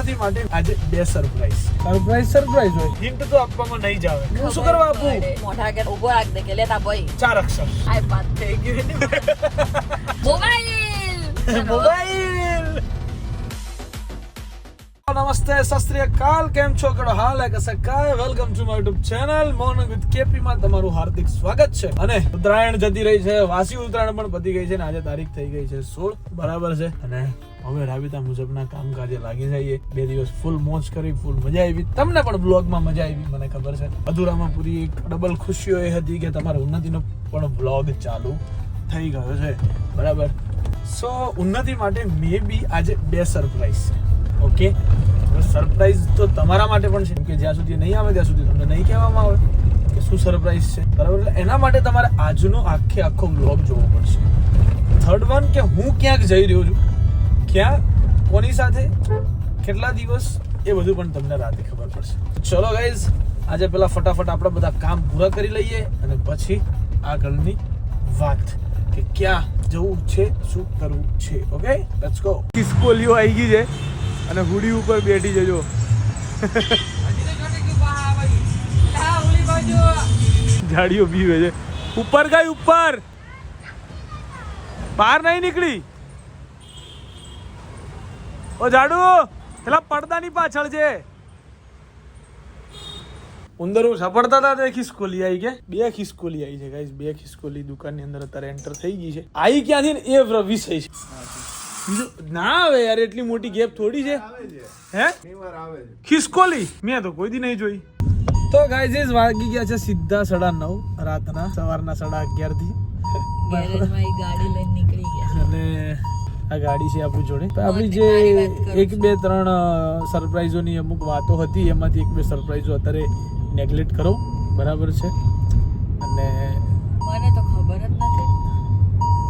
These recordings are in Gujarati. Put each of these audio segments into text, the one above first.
ઉન્નતિ માટે આજે 2 સરપ્રાઈઝ હોય. હિન્ટ તો આપવામાં નહીં જ આવે. હું શું કરવા આપું? મોઢા આગળ ઊભો રાખ દે કે લેતા ભાઈ 4 અક્ષર. આ વાત થઈ ગઈ. મોબાઈલ. નમસ્તે, સત શ્રી અકાલ. કેમ છો? કેડો હાલ હે? કસે કાય? Welcome to my YouTube channel morning with KP માં તમારું હાર્દિક સ્વાગત છે. અને ઉત્તરાયણ જતી રહી છે, વાસી ઉત્તરાયણ પણ પતી ગઈ છે ને આજે તારીખ થઈ ગઈ છે 16, બરાબર છે. અને હવે રાબેતા મુજબના કામકાજે લાગી જઈએ. 2 દિવસ ફૂલ મોજ કરી, ફૂલ મજા આવી. તમને પણ બ્લોગમાં મજા આવી, મને ખબર છે. અધૂરામાં પૂરી એક ડબલ ખુશીઓ એ હતી કે તમારા ઉન્નતિનો પણ બ્લોગ ચાલુ થઈ ગયો છે, બરાબર. સો ઉન્નતિ માટે મે બી આજે 2 સરપ્રાઈઝ છે. ઓકે, સરપ્રાઈઝ તો તમારા માટે પણ છે કે જ્યાં સુધી નહીં આવે ત્યાં સુધી તમને નહીં કહેવામાં આવે કે શું સરપ્રાઈઝ છે, બરાબર. એટલે એના માટે તમારે આજનો આખો બ્લોગ જોવો પડશે. થર્ડ વન કે હું ક્યાંક જઈ રહ્યો છું, ક્યાં, કોની સાથે, કેટલા દિવસ, એ બધું પણ તમને રાતે ખબર પડશે. ચલો ગાઈઝ, આજે પેલા ફટાફટ આપણે બધા કામ પૂરા કરી લઈએ અને પછી આગળની વાત કે ક્યાં જવું છે, શું કરવું છે. Okay, let's go. કિસ્કોલીઓ આવી ગઈ છે અને હુડી ઉપર બેઠી જજો. ઝાડીઓ બીવે છે. ઉપર ગઈ, ઉપર, બહાર નહીં નીકળી. ઓ ઝાડુ, પેલા પડદાની પાછળ છે. ઉંદર સફળતા હતા તે ખિસકોલી આવી કે 2 ખિસકોલી આવી છે ગાઈસ. 2 ખિસકોલી દુકાનની અંદર અત્યારે એન્ટર થઈ ગઈ છે. આવી ક્યાંથી ને એ વિષય છે. ના આવે યાર, એટલી મોટી ગેપ થોડી છે. હે ખિસકોલી મેં તો કોઈ દી નહીં જોઈ. તો ગાઈઝ વાગી ગયા છે સીધા 9:30 રાતના, સવારના 11:30 થી. ગેરેજમાં ઈ ગાડી લઈને નીકળી ગયા. અને આ ગાડી છે આપણી જોડે. આપણી જે 1 2 3 સરપ્રાઈઝોની અમુક વાતો હતી એમાંથી 1 2 સરપ્રાઈઝો અત્યારે નેગ્લેક્ટ કરો, બરાબર છે. અને મને તો ખબર જ નથી.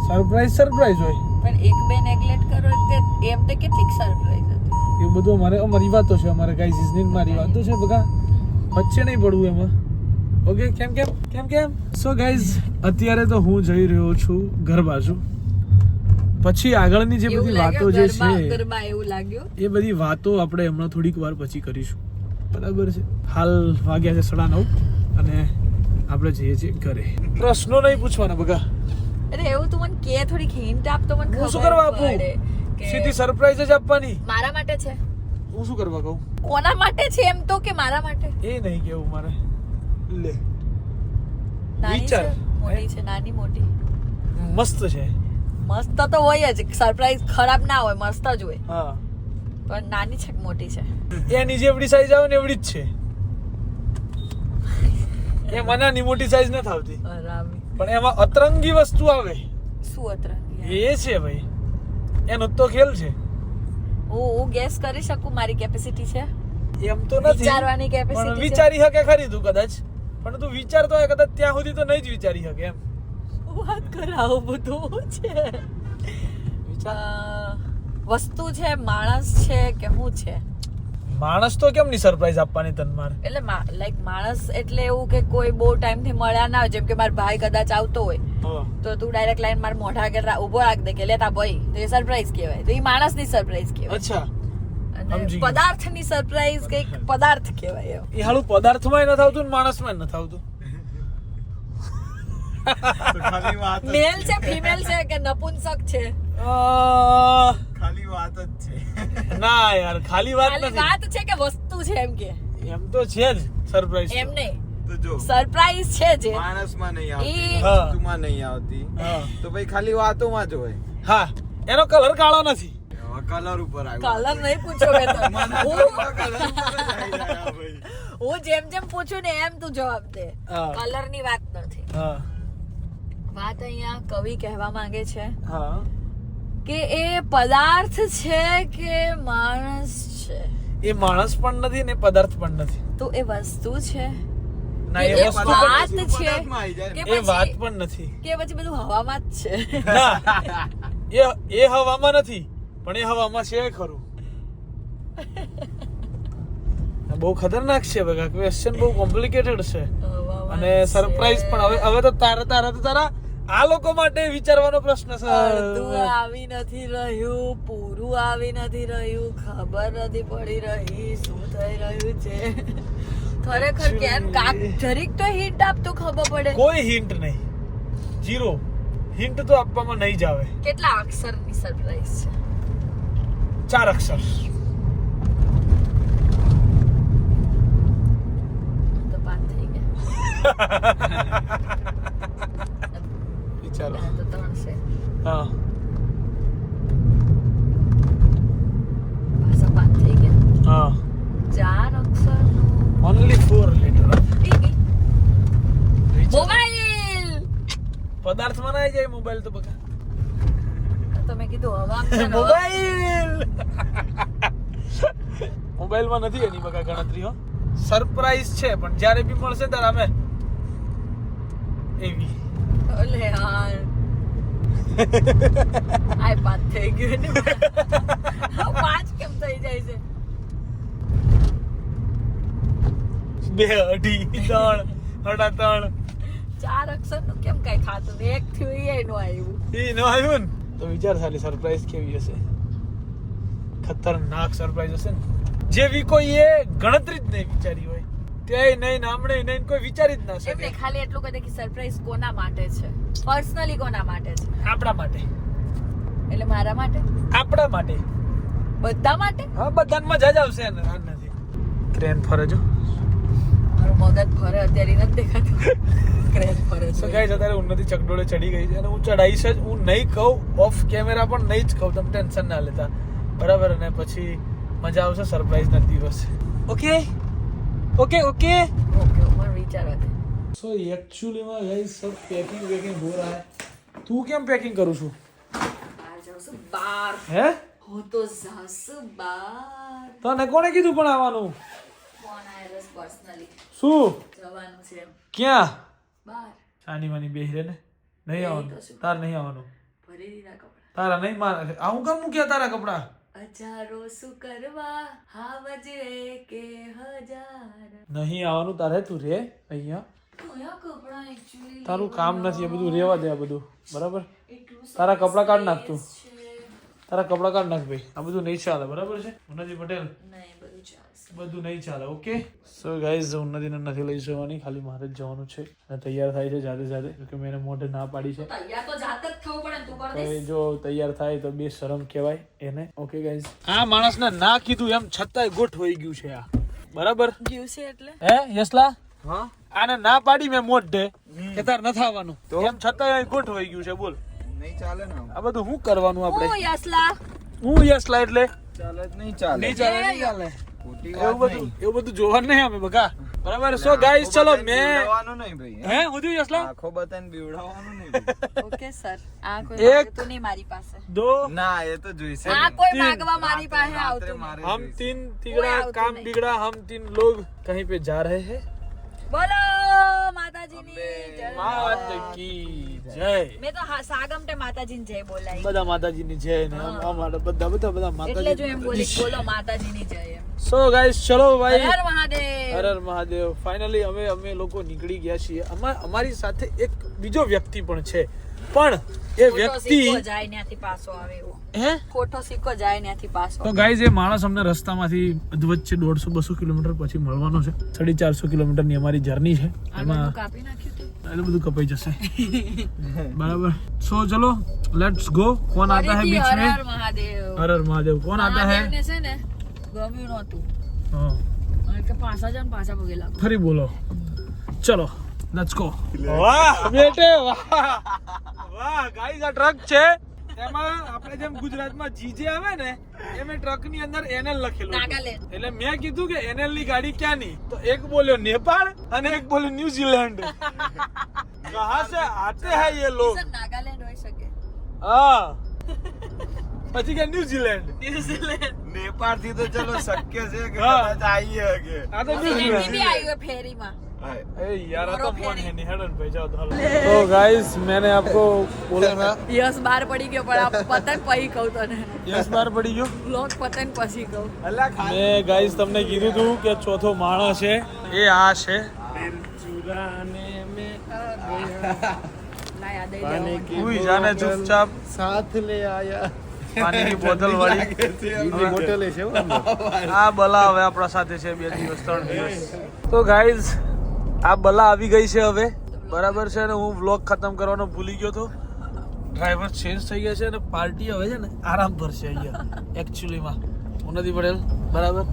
સરપ્રાઈઝ હોય પણ 1 2 નેગ્લેક્ટ કરો એટલે એમ તો કેટલીક સરપ્રાઈઝ હતી. એ બધું અમારી વાતો છે, અમારે ગાઈઝની મારી વાતો છે. બગા વચ્ચે નહીં પડવું એમાં. ઓકે, કેમ. સો ગાઈઝ, અત્યારે તો હું જઈ રહ્યો છું ઘર બાજુ. પછી આગળની જે બધી વાતો જે છે એવું લાગ્યું, એ બધી વાતો આપણે હમણાં થોડીક વાર પછી કરીશું, બરાબર છે. હાલ વાગ્યા છે 9:30 અને આપણે જઈએ છીએ ઘરે. પ્રશ્નો નહીં પૂછવાના બગા. અરે એવું તું મને કે થોડીક હિન્ટ આપ તો મને ખબર. હું શું કરવા આપું? સીધી સરપ્રાઈઝ જ આપવાની. મારા માટે છે. હું શું કરવા કહું? કોના માટે છે એમ તો કે મારા માટે? એ નહીં કેવું મારે. લે, નાની વિચાર. છે, મોટી છે, નાની મોટી. મસ્ત છે. મસ્ત તો હોય જ, સરપ્રાઈઝ ખરાબ ના હોય, મસ્ત જ હોય. હા, પણ નાની છે કે મોટી છે? એની જેવડી સાઈઝ આવે ને એવડી જ છે. એ મનાની મોટી સાઈઝ નથી આવતી, બરાબર. પણ એમાં અતરંગી વસ્તુ આવે. શું અતરંગી? એ છે ભાઈ, એનો તો ખેલ છે. હું ગેસ કરી શકું, મારી કેપેસિટી છે એમ તો નથી વિચારવાની પણ કેપેસિટી. વિચારી શકે ખરી તું કદાચ, પણ તું વિચારતો હોય કદાચ ત્યાં સુધી તો નહીં જ વિચારી શકે એમ. વાત કરાવું બધું છે. વસ્તુ છે, માણસ છે કે શું છે? માણસ તો કેમ ની સરપ્રાઈઝ આપવાની તન માર? એટલે લાઈક માણસ એટલે એવું કે કોઈ બહુ ટાઈમ થી મળ્યા ના હોય. જેમ કે મારો ભાઈ કદાચ આવતો હોય તો તું ડાયરેક્ટ લાઈન મારા મોઢા આગળ ઊભો રાખ દે કે લેતા ભાઈ, તો એ સરપ્રાઈઝ કહેવાય. તો એ માણસની સરપ્રાઈઝ કહેવાય. અચ્છા, અને પદાર્થની સરપ્રાઈઝ કઈક પદાર્થ કહેવાય. એ હાલું પદાર્થમાં નથી આવતું ને માણસમાં નથી આવતું. મેલ છે, ફિમેલ છે કે નપુંસક છે? ખાલી વાત જ છે. ના યાર, ખાલી વાત ખાલી નથી. વાત છે કે વસ્તુ છે એમ કે? એમ તો છે જ સરપ્રાઈઝ. એમ નહીં, તો જો સરપ્રાઈઝ છે જે માણસમાં નહીં આવતી, ઈ- વસ્તુમાં નહીં આવતી, હા, તો ભાઈ ખાલી વાતોમાં જ હોય. હા, એનો કલર કાળો નથી. કલર ઉપર આવ્યો. કલર નહીં પૂછો મેં તો. colour ઉપર જ આવી જાય ભાઈ. હું જેમ પૂછું ને એમ તું જવાબ દે. હા. કલર ની વાત નથી. હા, વાત અહીંયા કવિ કહેવા માંગે છે હા. કે એ પદાર્થ છે કે માણસ છે? એ માણસ પણ નથી ને પદાર્થ પણ નથી. તો એ વસ્તુ છે ના, એ એ વસ્તુ વાત પણ છે પદાર્થમાં આવી જાય. કે એ વાત પછી પણ નથી. કે પછી બધું હવામાં જ છે? ના, એ હવામાં નથી, પણ એ હવામાં છે ખરું. બહુ ખતરનાક છે બગા, ક્વેશ્ચન બહુ કોમ્પ્લિકેટેડ છે હવામાં અને છે. સરપ્રાઈઝ પણ હવે તો તારા આ લોકો માટે વિચારવાનો પ્રશ્ન છે. અડધું આવી નથી રહ્યું, પૂરું મોઢું આવી નથી રહ્યું, ખબર નથી પડી રહી શું થઈ રહ્યું છે. ખરેખર કેમ કાક જરીક તો હિન્ટ આપ તો ખબર પડે. કોઈ હિન્ટ નહીં, જીરો હિન્ટ તો આપવામાં નહીં જ આવે. કેટલા અક્ષરની સરપ્રાઈઝ છે? 4 અક્ષર. તો 5 થઈ ગયા. વિચારો. તો 3 છે. હા, પાછા 5 થઈ ગયા. હા. 4 અક્ષરનું ઓનલી 4 લેટર. મોબાઈલ. પદાર્થમાં ના જાય મોબાઈલ તો બકા. તો મેં કીધું હવા છે ને, મોબાઈલ. મોબાઈલમાં નથી એની બકા ગણતરી હો. સરપ્રાઈઝ છે પણ જ્યારે બી મળશે ત્યારે અમે એવી. ઓલે યાર આય 5 થઈ ગયું ને. 5 કેમ થઈ જાય છે? 2, 2.5, 3, 3.5. 4 અક્ષરનું કેમ કઈ ખાતું ને? 1 થયું એ નો આવ્યું. ઈ ન આવ્યું ને તો વિચાર ખાલી સરપ્રાઈઝ કેવી હશે. ખતરનાક સરપ્રાઈઝ હશે ને, જેવી કોઈ એ ગણતરી જ નહીં વિચારી હોય. ત્યાંય નહીં, નામડે નહીં, કોઈ વિચારી જ ના શકે. એમને ખાલી એટલું કહે કે સરપ્રાઈઝ કોના માટે છે, પર્સનલી કોના માટે છે? આપણા માટે. એટલે મારા માટે, આપણા માટે. બધા માટે. હા, બધામાં મજા જ આવશે ને. આ નથી ક્રેન ફરે જો. મારું મગજ ફરે અત્યારે નથી દેખાતું. ક્રેન ફરે સો છે. ગાઈસ, અત્યારે ઉન્નતિ ચકડોળે ચડી ગઈ છે અને હું ચડાઈશ જ. હું નહીં કહું ઓફ કેમેરા, પણ નહીં જ કહું. તમે ટેન્શન ના લેતા, બરાબર? અને પછી મજા આવશે સરપ્રાઈઝ ના દિવસે. ઓકે ઓકે ઓકે ઓકે મને વિચારવા દે. સો एक्चुअली में गाइस सब पैकिंग वेकिंग हो रहा है. तू કેમ પેકિંગ કરું છું? બહાર જાઉં છું, બહાર. હે? હું તો જાઉં છું બહાર. તને કોણે કીધું પણ આવવાનું? ફોન આવ્યો પર્સનલી. શું? જવાનું છે એમ. ક્યાં? બહાર. સાની માની બેહી રે ને. નહીં આવવાનું. તાર નહીં આવવાનું. ભરી દીધા કપડા. તારા નહીં માર. આવું કેમ મૂક્યા તારા કપડા? હજારો શું કરવા હાવજે કે હજાર. નહીં આવવાનું તારે. તું રે અહીંયા. કયા કપડા actually તારું કામ નથી, એ બધું રેવા દે. આ બધું બરાબર. એટલું તારા કપડાં કાઢ નાખ તું. છે. તારા કપડાં કાઢ નાખ ભાઈ. આ બધું નહીં ચાલે, બરાબર છે ઉન્નતિ પટેલ? નહીં બધું ચાલશે. બધું નહીં ચાલે. ઓકે. સો ગાઈઝ, ઉન્નતિને નથી લઈ જવાની, ખાલી મારે જ જવાનું છે. અને તૈયાર થાય છે જાતે જાતે, કે મેં એને મોઢે ના પાડી છે. તૈયાર તો જાતે જ થવું પડે ને, તું કર તો દે. એ જો તૈયાર થાય તો બે શરમ કહેવાય એને. ઓકે ગાઈઝ, આ માણસને ના કીધું એમ છતાંય ગોઠ હોઈ ગયું છે આ, બરાબર? ગયું છે એટલે હે યસલા? હા, આને ના પાડી મેં મોઢે કે તાર નથી આવવાનું, એમ છતાંય અહીં ગોઠ હોઈ ગયું છે. બોલ, નહીં ચાલે ને. આ બધું શું કરવાનું આપણે? હું યસલા. હું યસલા એટલે ચાલે જ નહીં ચાલે. નહીં ચાલે, નહીં ચાલે. ખોટી એવું વાત બધું નહીં. એવું બધું જોવાનું નહીં અમે બકા, બરાબર? સો ગાઈઝ, ચલો મેં બીવડાવવાનું નહીં ભાઈ. હે ઉધ્યું યસલા આંખો બતાવીને બીવડાવવાનું નહીં ભાઈ. Okay sir. આ કોઈ એક. માંગતું નહીં મારી પાસે. दो ના, એ તો જોઈશે આ નહીં. કોઈ માંગવા મારી પાસે રાત્રે આવતું નહીં. મારે हम જોઈશે. 3 तिगड़ा आवતું काम નહીં. बिगड़ा, हम 3 लोग कहीं पे जा रहे हैं. બોલો માતાજીની જય. माता की जय. મેં તો સાગમટે માતાજીની જય બોલાઈ. બધા માતાજીની જય ને અમારા બધા બધા બધા એટલે જો એમ બોલી માતાજી. બોલો માતાજીની જય એમ. સો ગાઈસ, ચલો ભાઈ. હર મહાદેવ. હર હર મહાદેવ. ફાઇનલી અમે લોકો નીકળી ગયા છીએ. અમારી સાથે એક બીજો વ્યક્તિ પણ છે, પણ એ ખોટો વ્યક્તિ સિક્કો જાય ત્યાંથી પાછો આવે એવો. હે ખોટો સિક્કો જાય ત્યાંથી પાછો. તો ગાઈઝ, એ માણસ અમને રસ્તામાંથી વચ્ચે 150-200 કિલોમીટર પછી મળવાનો છે. 450 કિલોમીટરની અમારી જર્ની છે. આગળનું એમાં કાપી નાખ્યું તું. એટલે બધું કપાઈ જશે. બરાબર. સો ચલો લેટ્સ ગો. કોણ આતા હે બીચ હર में? હર મહાદેવ. हर हर महादेव. कौन आता है? મહાદેવને છે ને ગમ્યું નહોતું. हाँ, અને કે પાછા જાન પાછા પગે લાગો. ફરી બોલો. ચલો લેટ્સ ગો. વાહ બેટે વાહ વાહ. ગાઈસ, આ ટ્રક છે. એમાં આપણે જેમ ગુજરાતમાં જીજે આવે ને એમ ટ્રક ની અંદર એનએલ લખેલું હતું. નાગાલેન્ડ. એટલે મેં કીધું કે એનએલ ની ગાડી ક્યાંની? તો એક બોલ્યો નેપાળ અને એક બોલ્યો ન્યુઝીલેન્ડ. કહાં સે આતે હૈ ये लोग? સર નાગાલેન્ડ હોઈ શકે. હા, પછી કે ન્યુઝીલેન્ડ. નેપાળ થી તો ચલો શક્ય છે કે હા. કદાચ આવીએ કે. આ તો ન્યુઝીલેન્ડ બી આવ્યું હે ફેરીમાં. ए यार, आ तो फोन है नहीं, हटन पे जाओ तो गाइस, मैंने आपको बोला था યસ બાર પડી ગયો પણ આ પતંગ પહી કહું તને. यस बार पड़ी गयो. બ્લોક પતંગ પછી કહું. અલા ખાલી મેં ગાઈસ તમને કીધું હતું કે ચોથો માણસ છે એ આ છે. ના યાદ આવી કોઈ જાને ચૂપચાપ સાથ લે આયા. પાણીની બોટલ વાળી બોટલ છે આ બલા હવે આપણા સાથે છે 2 દિવસ 3 દિવસ. તો ગાઈઝ આ બલા આવી ગઈ છે હવે, બરાબર છે. અને હું વ્લોગ ખતમ કરવાનો ભૂલી ગયો તો. ડ્રાઈવર ચેન્જ થઈ ગયા છે અને પાર્ટી હવે છે ને આરામ પર છે અહીંયા એકચ્યુઅલીમાં. હું નથી પડેલ, બરાબર.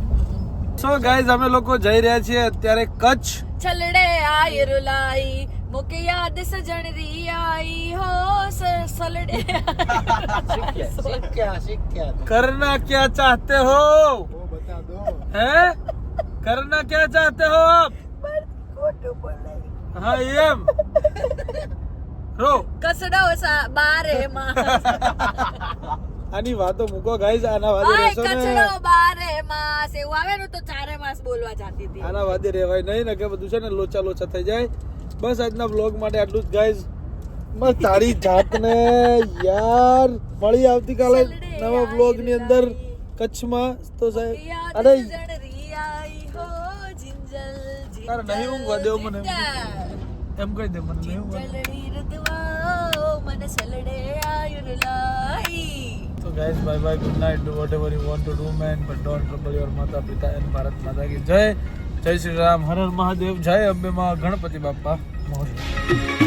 સો ગાઈઝ અમે લોકો જઈ રહ્યા છીએ અત્યારે કચ્છ. છલડે આય રૂલાઈ મુકે યાદ સજણ રી આઈ હો સલડે करना क्या चाहते हो हैं? करना क्या चाहते हो आप? हाँ एम रो કસડો બારે માં આની વાતો મૂકો ગાઈઝ. આના વાદે આય રહેશો ને, કચડો બારે માસ એવું આવે ને તો ચારે માસ બોલવા જાતી હતી. આના વાદે રહેવાય નહીં ને કે બધું છે ને લોચા લોચા થઈ જાય. બસ આજના બ્લોગ માટે આટલું જ ગાઈઝ. બસ તારી જાતને યાર મળી આવતીકાલે નવા બ્લોગ ની અંદર કચ્છમાં. તો સાહેબ યાદ અરે સજણ રી આઈ હો જિંજલ તારે નહીં ઊંઘવા દેવો મને. એમ કહી દે મને નહીં ઊંઘવા. જલડી રુદવાઓ મને સલડે આય રૂલાઈ. So guys, bye bye, good night, do whatever you want to do man, but don't trouble your mata pita and Bharat Mata ki jai. Jai Shri Ram, Har Har Mahadev, Jai Ambe Ma, Ganpati Bappa Moria.